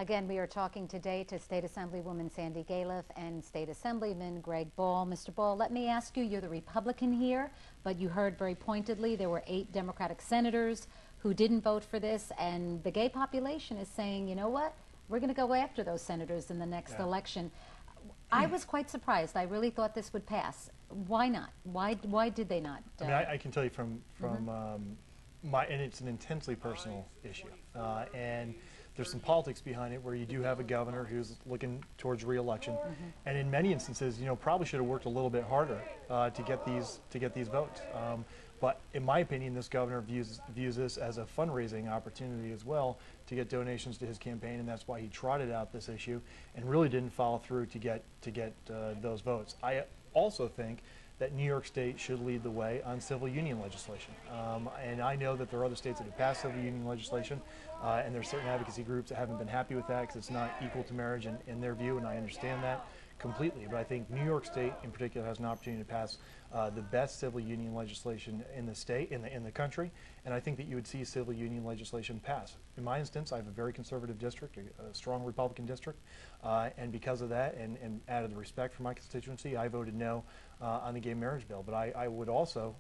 Again, we are talking today to State Assemblywoman Sandy Galiff and State Assemblyman Greg Ball. Mr. Ball, let me ask you, you're the Republican here, but you heard very pointedly there were 8 Democratic senators who didn't vote for this, and the gay population is saying, you know what, we're going to go after those senators in the next election. I was quite surprised. I really thought this would pass. Why not? Why did they not? I mean, I can tell you from and it's an intensely personal issue, and there's some politics behind it where you do have a governor who's looking towards re-election, and in many instances, you know, probably should have worked a little bit harder to get these votes. But in my opinion, this governor views this as a fundraising opportunity as well to get donations to his campaign, and that's why he trotted out this issue and really didn't follow through to get those votes. I also think that New York State should lead the way on civil union legislation. And I know that there are other states that have passed civil union legislation, and there are certain advocacy groups that haven't been happy with that because it's not equal to marriage in their view, and I understand that completely. But I think New York State in particular has an opportunity to pass the best civil union legislation in the state, in the country, and I think that you would see civil union legislation pass. In my instance, I have a very conservative district, a strong Republican district, and because of that, and out of the respect for my constituency, I voted no on the gay marriage bill. But I would also,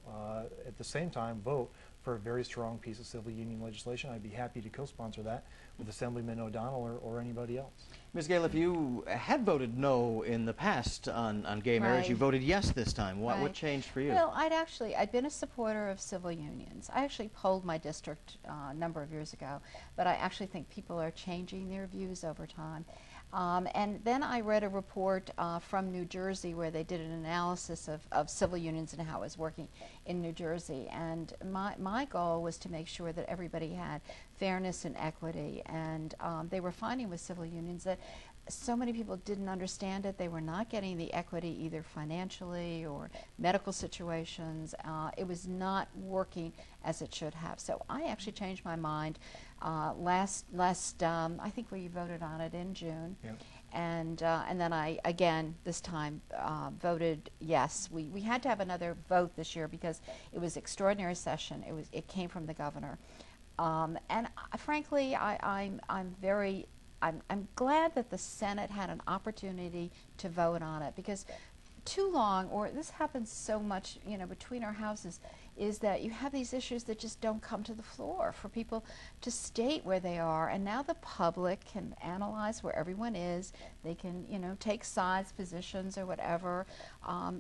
at the same time, vote for a very strong piece of civil union legislation. I'd be happy to co-sponsor that with Assemblyman O'Donnell or anybody else. Ms. Galiff, you had voted no in the past on gay marriage. Right. You voted yes this time. What Right. changed for you? Well, I'd been a supporter of civil unions. I actually polled my district a number of years ago, but I actually think people are changing their views over time. And then I read a report from New Jersey where they did an analysis of civil unions and how it was working in New Jersey. And my goal was to make sure that everybody had fairness and equity. And they were finding with civil unions that so many people didn't understand it. They were not getting the equity either financially or medical situations. It was not working as it should have. So I actually changed my mind last I think we voted on it in June. Yeah. And then I, again, this time voted yes. We had to have another vote this year because it was extraordinary session. It came from the governor. And frankly, I'm glad that the Senate had an opportunity to vote on it, because too long, or this happens so much, you know, between our houses, is that you have these issues that just don't come to the floor for people to state where they are. And now the public can analyze where everyone is. They can, you know, take sides, positions, or whatever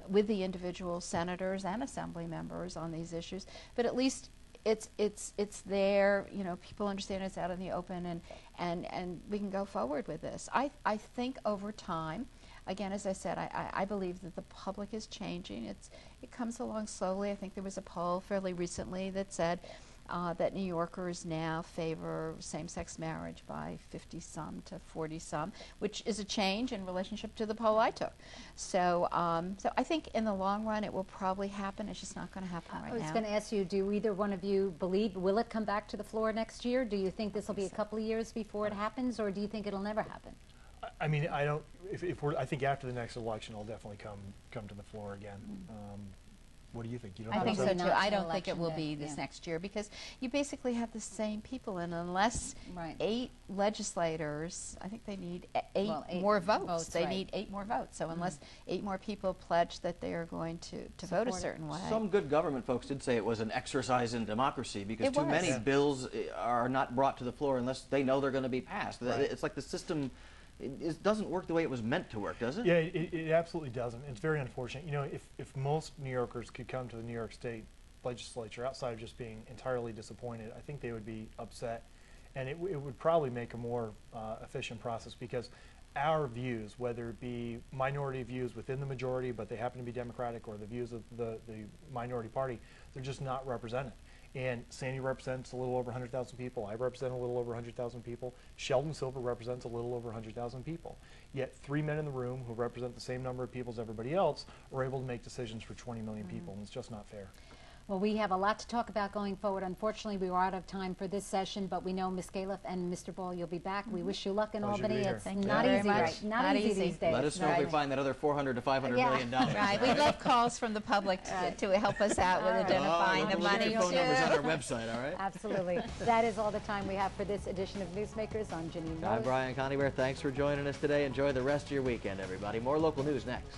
with the individual senators and assembly members on these issues. But at least it's there, you know, people understand it's out in the open, and we can go forward with this. I think over time, again, as I said, I believe that the public is changing. It comes along slowly. I think there was a poll fairly recently that said that New Yorkers now favor same-sex marriage by 50-some to 40-some, which is a change in relationship to the poll I took. So, so I think in the long run it will probably happen. It's just not going to happen right now. I was going to ask you, do either one of you believe, will it come back to the floor next year? Do you think this will be a couple of years before it happens, or do you think it'll never happen? I mean, I don't. I think after the next election, it'll definitely come to the floor again. What do you think? You don't I think so so? too. I don't Not think it will election be day, this yeah. next year, because you basically have the same people, and unless Right. 8 legislators, I think they need 8 Well, 8 more votes. votes, They right. need 8 more votes. So unless 8 more people pledge that they are going to vote a Support it. certain way. Some good government folks did say it was an exercise in democracy because It too was. many Yeah. bills are not brought to the floor unless they know they're going to be passed. Right. It's like the system it doesn't work the way it was meant to work, does it? Yeah, it absolutely doesn't. It's very unfortunate. You know, if most New Yorkers could come to the New York State legislature outside of just being entirely disappointed, I think they would be upset, and it would probably make a more efficient process, because our views, whether it be minority views within the majority, but they happen to be Democratic, or the views of the minority party, they're just not represented. And Sandy represents a little over 100,000 people. I represent a little over 100,000 people. Sheldon Silver represents a little over 100,000 people. Yet 3 men in the room who represent the same number of people as everybody else are able to make decisions for 20 million people, and it's just not fair. Well, we have a lot to talk about going forward. Unfortunately, we are out of time for this session, but we know Ms. Galiff and Mr. Ball, you'll be back. We wish you luck in Pleasure to Albany. be here. It's Thank you not very easy, much. right? Not Not easy easy. these days. Let us know if we Right. find that other $400 to $500 Yeah. million dollars. Right, we love calls from the public to help us out with All right. identifying Oh, the look at money your phone numbers on too. our website, all right? Absolutely. That is all the time we have for this edition of Newsmakers. I'm Janine I'm Rose. Brian Coneybear. Thanks for joining us today. Enjoy the rest of your weekend, everybody. More local news next.